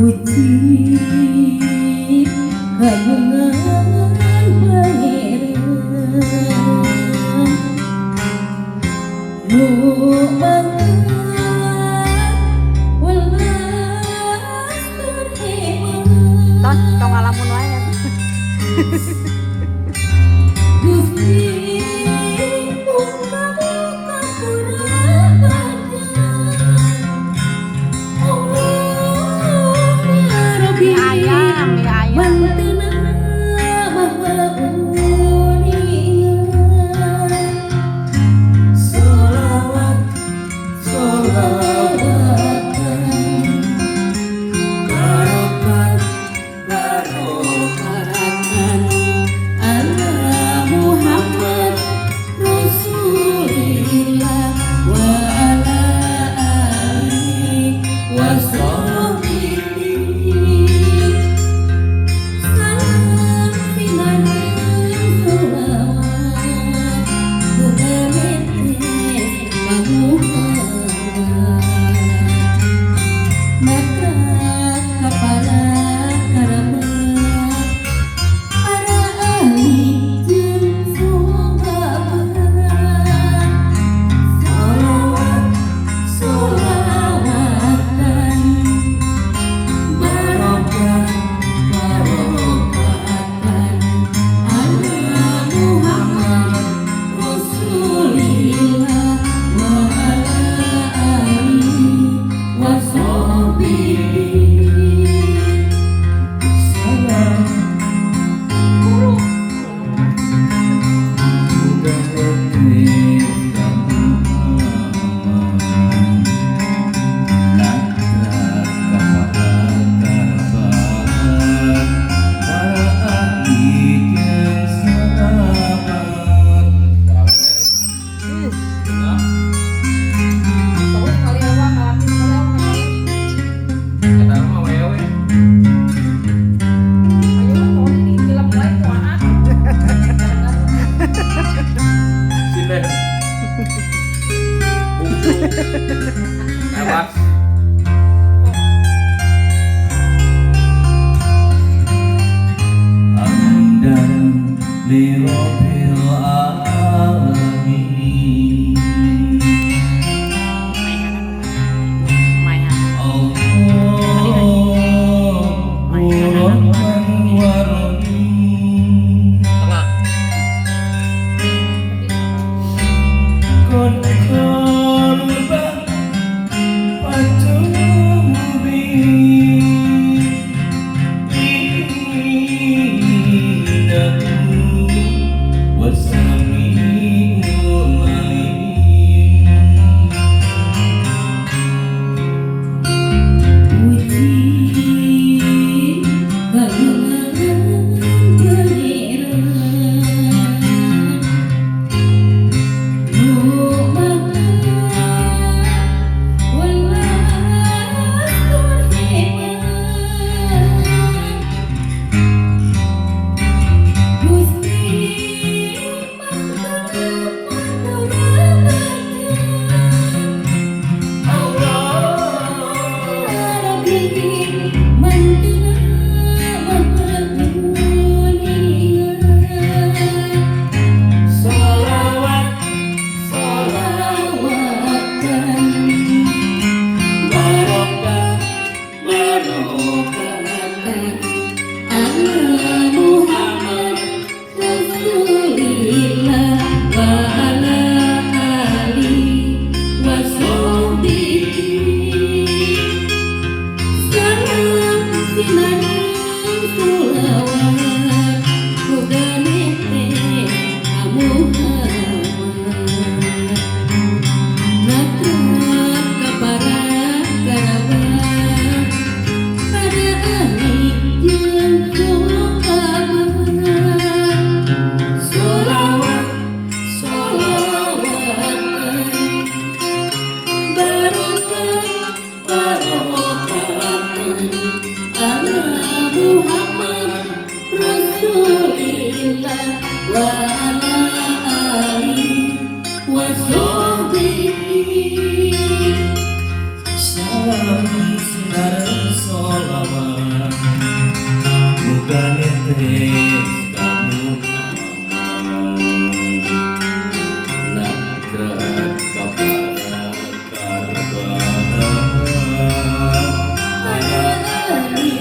Puji kagungan pangeran nu welas Ton ngalamun wae. Gusti ungkamu kapurahan Allah ya Rabbi Ayam mantena mahaunia sholawat sholawatan barokat barokatan ala Muhammad Rasulillah wa ala alihi wa sahbihi salam sinareng sholawat muga-muga matra kapala karamat para ahli jeung sahabat sholawat sholawatan barokah barokatan ala Muhammad Rasulillah wa ala alihi wa sahbihi salam Lewat. Hamdan li rabbil alamin Allahumma wa rahim kon korban patubi innahu wasami'ul alim puji kagungan pangeran Sholawat sholawatan barokah barokatan ala Muhammad Rasulillah wa ala alihi wa sahbihi salam sinareng sholawat muga-muga Muhammad matra kapara karabat para ahli jeung sahabat sholawat sholawatan barokah barokatan ala Muhammad Rasulillah wa ala alihi wa sahbihi salam sinareng sholawat aman bukannya teh kamu aman nagrat kapara karbangan anani